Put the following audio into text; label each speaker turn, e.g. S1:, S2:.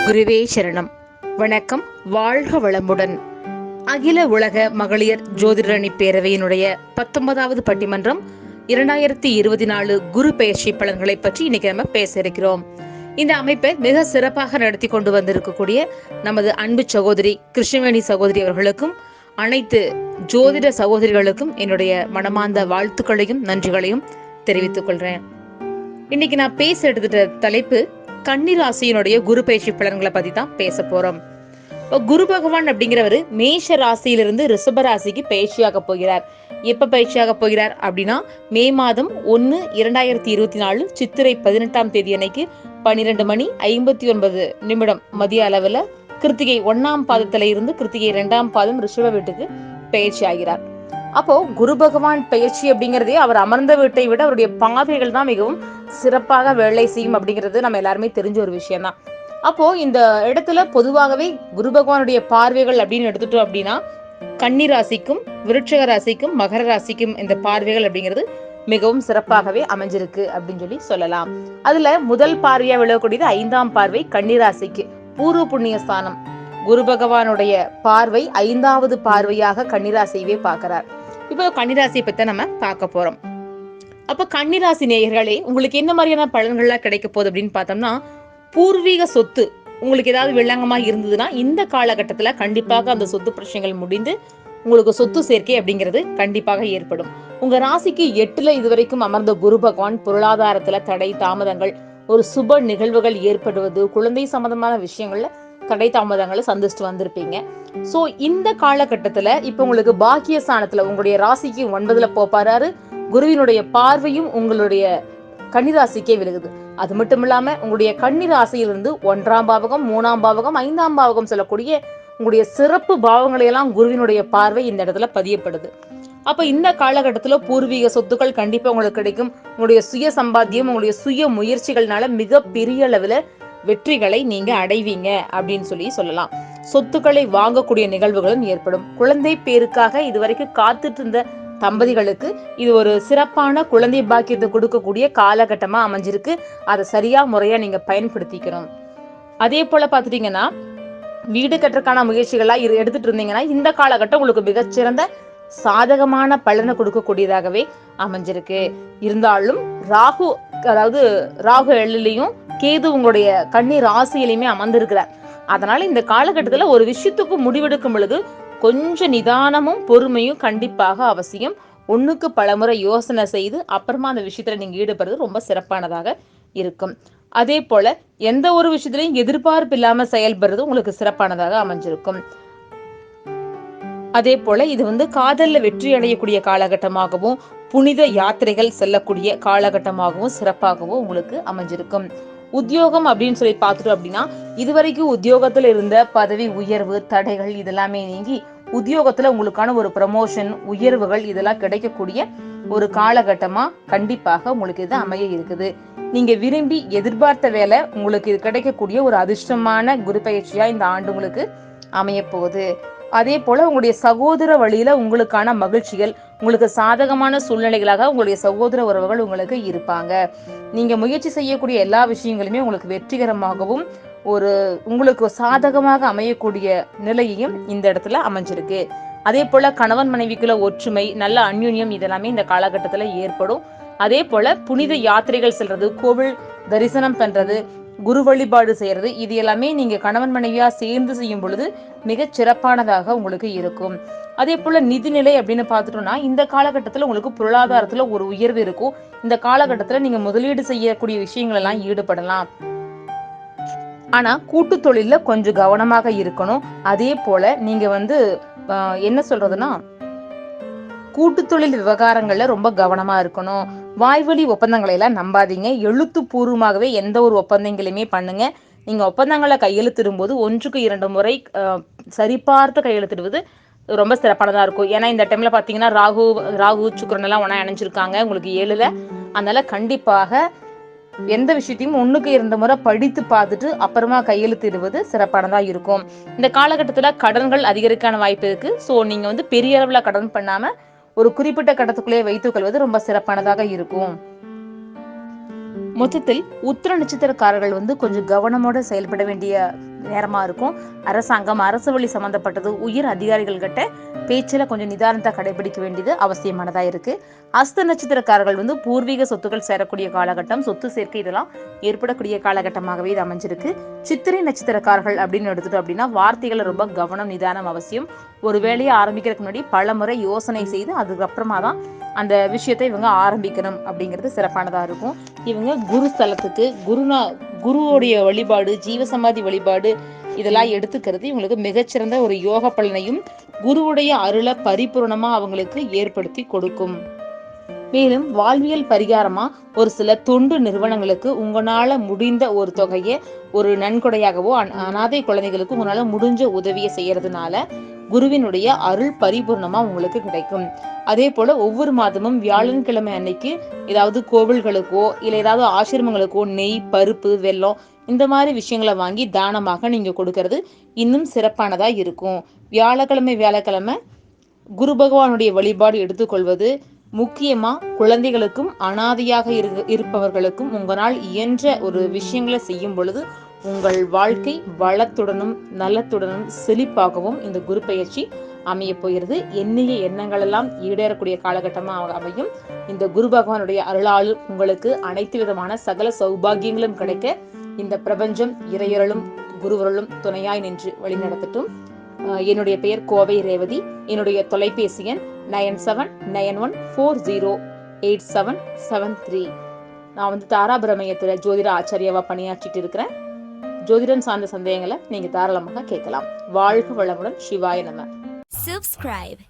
S1: குருவே சரணம். வணக்கம், வாழ்க வளமுடன். அகில உலக மகளிர் ஜோதிடரணி பேரவையினுடைய 19வது பட்டிமன்றம் 2024 குரு பெயர்ச்சி பலன்களை பற்றி இன்னைக்கு நம்ம பேச இருக்கிறோம். இந்த அமைப்பை மிக சிறப்பாக நடத்தி கொண்டு வந்திருக்கக்கூடிய நமது அன்பு சகோதரி கிருஷ்ணவேணி சகோதரி அவர்களுக்கும் அனைத்து ஜோதிட சகோதரிகளுக்கும் என்னுடைய மனமார்ந்த வாழ்த்துக்களையும் நன்றிகளையும் தெரிவித்துக் கொள்றேன். இன்னைக்கு நான் பேச எடுத்துட்ட தலைப்பு கன்னி ராசியினுடைய குரு பயிற்சி பலன்களை பத்தி தான் பேச போறோம். குரு பகவான் அப்படிங்கிறவரு மேஷ ராசியிலிருந்து ரிஷப ராசிக்கு பயிற்சியாக போகிறார். எப்ப பயிற்சியாக போகிறார் அப்படின்னா மே மாதம் 1, 2024 சித்திரை 18ஆம் தேதி அன்னைக்கு 12:59 மதிய அளவுல கிருத்திகை 1ஆம் பாதத்துல இருந்து கிருத்திகை 2ஆம் பாதம் ரிஷப வீட்டுக்கு பயிற்சி ஆகிறார். அப்போ குரு பகவான் பயிற்சி அப்படிங்கிறதே அவர் அமர்ந்த வீட்டை விட அவருடைய பார்வைகள் தான் மிகவும் சிறப்பாக வேலை செய்யும் அப்படிங்கிறது நம்ம எல்லாருமே தெரிஞ்ச ஒரு விஷயம் தான். அப்போ இந்த இடத்துல பொதுவாகவே குரு பகவானுடைய பார்வைகள் அப்படின்னு எடுத்துட்டோம் அப்படின்னா கன்னி ராசிக்கும் விருட்சிக ராசிக்கும் மகர ராசிக்கும் இந்த பார்வைகள் அப்படிங்கிறது மிகவும் சிறப்பாகவே அமைஞ்சிருக்கு அப்படின்னு சொல்லலாம். அதுல முதல் பார்வையா விழக்கூடியது 5ஆம் பார்வை கன்னி ராசிக்கு பூர்வ புண்ணிய ஸ்தானம். குரு பகவானுடைய பார்வை 5வது பார்வையாக கன்னிராசியவே பார்க்கிறார். இப்போ கன்னிராசியை பத்தி நம்ம பார்க்க போறோம். அப்ப கன்னிராசி நேயர்களே, உங்களுக்கு என்ன மாதிரியான பலன்கள்லாம் கிடைக்க போகுது அப்படின்னு பார்த்தோம்னா, பூர்வீக சொத்து உங்களுக்கு ஏதாவது வில்லங்கமா இருந்ததுன்னா இந்த காலகட்டத்துல கண்டிப்பாக அந்த சொத்து பிரச்சனைகள் முடிந்து உங்களுக்கு சொத்து சேர்க்கை அப்படிங்கிறது கண்டிப்பாக ஏற்படும். உங்க ராசிக்கு 8ல இதுவரைக்கும் அமர்ந்த குரு பகவான் பொருளாதாரத்துல தடை தாமதங்கள், ஒரு சுப நிகழ்வுகள் ஏற்படுவது, குழந்தை சம்பந்தமான விஷயங்கள்ல தடை தாமதங்களை சந்திச்சுட்டு வந்திருப்பீங்க. சோ இந்த காலகட்டத்துல இப்ப உங்களுக்கு பாக்கியஸ்தானத்துல உங்களுடைய ராசிக்கு 9ல போறாரு. குருவினுடைய பார்வையும் உங்களுடைய கன்னிராசிக்கே விலகுது. அது மட்டும் இல்லாம உங்களுடைய கன்னிராசியிலிருந்து 1ஆம் பாவகம், 3ஆம் பாவகம், 5ஆம் பாவகம் சொல்லக்கூடிய உங்களுடைய சிறப்பு பாவங்களை எல்லாம் குருவினுடைய பார்வை இந்த இடத்துல பதியப்படுது. அப்ப இந்த காலகட்டத்துல பூர்வீக சொத்துக்கள் கண்டிப்பா உங்களுக்கு கிடைக்கும். உங்களுடைய சுய சம்பாத்தியம், உங்களுடைய சுய முயற்சிகள்னால மிக பெரிய அளவுல வெற்றிகளை நீங்க அடைவீங்க அப்படின்னு சொல்லலாம். சொத்துக்களை வாங்கக்கூடிய நிகழ்வுகளும் ஏற்படும். குழந்தை பேருக்காக இதுவரைக்கும் காத்துட்டு இருந்த தம்பதிகளுக்கு இது ஒரு சிறப்பான குழந்தை பாக்கியத்தை கொடுக்கக்கூடிய காலகட்டமா அமைஞ்சிருக்கு. அதை சரியா முறையா நீங்க பயன்படுத்திக்கணும். அதே போல பாத்துட்டீங்கன்னா வீடு கட்டுறதுக்கான முயற்சிகளா எடுத்துட்டு இருந்தீங்கன்னா இந்த காலகட்டம் உங்களுக்கு மிகச்சிறந்த சாதகமான பலனை கொடுக்கக்கூடியதாகவே அமைஞ்சிருக்கு. இருந்தாலும் ராகு, அதாவது ராகு எழிலையும் கேது உங்களுடைய கன்னி ராசியிலையுமே அமர்ந்திருக்கிறார். அதனால இந்த காலகட்டத்துல ஒரு விஷயத்துக்கு முடிவெடுக்கும் பொழுது கொஞ்சம் நிதானமும் பொறுமையும் கண்டிப்பாக அவசியம். ஒண்ணுக்கு பலமுறை யோசனை செய்து அப்புறமா அந்த விஷயத்துல நீங்க ஈடுபடுறது ரொம்ப சிறப்பானதாக இருக்கும். அதே போல எந்த ஒரு விஷயத்திலையும் எதிர்பார்ப்பு இல்லாம செயல்படுறது உங்களுக்கு சிறப்பானதாக அமைஞ்சிருக்கும். அதே போல இது காதல்ல வெற்றி அடையக்கூடிய காலகட்டமாகவும் புனித யாத்திரைகள் செல்லக்கூடிய காலகட்டமாகவும் சிறப்பாகவும் உங்களுக்கு அமைஞ்சிருக்கும். உத்தியோகம் அப்படின்னு சொல்லி பார்த்துட்டோம் அப்படின்னா இதுவரைக்கும் உத்தியோகத்துல இருந்த பதவி உயர்வு தடைகள் இதெல்லாமே நீங்கி உத்தியோகத்துல உங்களுக்கான ஒரு ப்ரமோஷன், உயர்வுகள் இதெல்லாம் கிடைக்கக்கூடிய ஒரு காலகட்டமா கண்டிப்பாக உங்களுக்கு இது அமைய இருக்குது. நீங்க விரும்பி எதிர்பார்த்த வேலை உங்களுக்கு இது கிடைக்கக்கூடிய ஒரு அதிர்ஷ்டமான குரு பயிற்சியா இந்த ஆண்டு உங்களுக்கு அமைய போகுது. அதே போல உங்களுடைய சகோதர வழியில உங்களுக்கான மகிழ்ச்சிகள், உங்களுக்கு சாதகமான சூழ்நிலைகளாக உங்களுடைய சகோதர உறவுகள் உங்களுக்கு இருப்பாங்க. நீங்க முயற்சி செய்யக்கூடிய எல்லா விஷயங்களுமே உங்களுக்கு வெற்றிகரமாகவும் ஒரு உங்களுக்கு சாதகமாக அமையக்கூடிய நிலையையும் இந்த இடத்துல அமைஞ்சிருக்கு. அதே போல கணவன் மனைவிக்குள்ள ஒற்றுமை, நல்ல அந்யுன்யம் இதெல்லாமே இந்த காலகட்டத்துல ஏற்படும். அதே போல புனித யாத்திரைகள் செல்றது, கோவில் தரிசனம் பண்றது, குரு வழிபாடு செய்யறது, இது எல்லாமே நீங்க கணவன் மனைவியா சேர்ந்து செய்யும் பொழுது மிகச் சிறப்பானதாக உங்களுக்கு இருக்கும். அதே போல நிதிநிலை அப்படின்னு பார்த்துட்டோம்னா இந்த காலகட்டத்துல உங்களுக்கு பொருளாதாரத்துல ஒரு உயர்வு இருக்கும். இந்த காலகட்டத்துல நீங்க முதலீடு செய்யக்கூடிய விஷயங்கள் எல்லாம் ஈடுபடலாம். ஆனா கூட்டு தொழில கொஞ்சம் கவனமாக இருக்கணும். அதே போல நீங்க என்ன சொல்றதுன்னா கூட்டு தொழில் விவகாரங்கள்ல ரொம்ப கவனமா இருக்கணும். வாய்வழி ஒப்பந்தங்களை எல்லாம் நம்பாதீங்க. எழுத்து பூர்வமாகவே எந்த ஒரு ஒப்பந்தங்களையுமே பண்ணுங்க. நீங்க ஒப்பந்தங்களை கையெழுத்திடும் போது 1க்கு 2 முறை சரிபார்த்து கையெழுத்திடுவது ரொம்ப சிறப்பானதா இருக்கும். ஏன்னா இந்த டைம்ல பாத்தீங்கன்னா ராகு சுக்கிரன் எல்லாம் ஒன்னா இணைஞ்சிருக்காங்க உங்களுக்கு 7ல. அதனால கண்டிப்பாக எந்த விஷயத்தையும் 1க்கு 2 முறை படித்து பார்த்துட்டு அப்புறமா கையெழுத்திடுவது சிறப்பானதா இருக்கும். இந்த காலகட்டத்துல கடன்கள் அதிகரிக்கான வாய்ப்பு இருக்கு. சோ நீங்க பெரிய அளவுல கடன் பண்ணாம ஒரு குறிப்பிட்ட கட்டத்துக்குள்ளே வைத்துக் கொள்வது ரொம்ப சிறப்பானதாக இருக்கும். மொத்தத்தில் உத்திர நட்சத்திரக்காரர்கள் கொஞ்சம் கவனமோட செயல்பட வேண்டிய நேரமா இருக்கும். அரசாங்கம், அரசு வழி சம்பந்தப்பட்டது, உயர் அதிகாரிகள் கிட்ட பேச்சுல கொஞ்சம் நிதானத்தை கடைபிடிக்க வேண்டியது அவசியமானதா இருக்கு. அஸ்த நட்சத்திரக்காரர்கள் பூர்வீக சொத்துக்கள் சேரக்கூடிய காலகட்டம், சொத்து சேர்க்கை இதெல்லாம் ஏற்படக்கூடிய காலகட்டமாகவே இது அமைஞ்சிருக்கு. சித்திரை நட்சத்திரக்காரர்கள் அப்படின்னு எடுத்துட்டோம் அப்படின்னா வார்த்தைகளை ரொம்ப கவனம், நிதானம் அவசியம். ஒரு வேலையை ஆரம்பிக்கிறதுக்கு முன்னாடி பல முறை யோசனை செய்து அதுக்கப்புறமா தான் அந்த விஷயத்தை இவங்க ஆரம்பிக்கணும் அப்படிங்கிறது சிறப்பானதா இருக்கும். இவங்க குரு ஸ்தலத்துக்கு குருவோடைய வழிபாடு, ஜீவசமாதி வழிபாடு இதெல்லாம் எடுத்துக்கிறது இவங்களுக்கு மிகச்சிறந்த ஒரு யோக பலனையும் குருவுடைய அருளை பரிபூர்ணமா அவங்களுக்கு ஏற்படுத்தி கொடுக்கும். மேலும் வாழ்வியல் பரிகாரமா ஒரு சில தொண்டு நிறுவனங்களுக்கு உங்களால முடிந்த ஒரு தொகையை ஒரு நன்கொடையாகவோ, அனாதை குழந்தைகளுக்கு உங்களால முடிஞ்ச உதவியை செய்யறதுனால குருவினுடைய அருள் பரிபூர்ணமா உங்களுக்கு கிடைக்கும். அதே போல ஒவ்வொரு மாதமும் வியாழன்கிழமை அன்னைக்கு ஏதாவது கோவில்களுக்கோ இல்ல ஏதாவது ஆசிரமங்களுக்கோ நெய், பருப்பு, வெல்லம் இந்த மாதிரி விஷயங்களை வாங்கி தானமாக நீங்க கொடுக்கறது இன்னும் சிறப்பானதா இருக்கும். வியாழக்கிழமை குரு பகவானுடைய வழிபாடு எடுத்துக்கொள்வது, முக்கியமா குழந்தைகளுக்கும் அனாதையாக இருப்பவர்களுக்கும் உங்களால் இயன்ற ஒரு விஷயங்களை செய்யும் பொழுது உங்கள் வாழ்க்கை வளத்துடனும் நலத்துடனும் செழிப்பாகவும் இந்த குரு பெயர்ச்சி அமைய போகிறது. எண்ணிய எண்ணங்கள் எல்லாம் ஈடேறக்கூடிய காலகட்டமாக அமையும். இந்த குரு பகவானுடைய அருளால் உங்களுக்கு அனைத்து விதமான சகல சௌபாகியங்களும் கிடைக்க இந்த பிரபஞ்சம் இறையருளும் குருவருளும் துணையாய் நின்று வழிநடத்தட்டும். என்னுடைய பெயர் கோவை ரேவதி. என்னுடைய தொலைபேசி எண் 9791408773. நான் தாராபுரமயத்துல ஜோதிட ஆச்சாரியாவா பணியாற்றிட்டு இருக்கிறேன். ஜோதிடம் சார்ந்த சந்தேகங்களை நீங்க தாராளமாக கேட்கலாம். வாழ்க வளமுடன். சிவாய நம.
S2: Subscribe.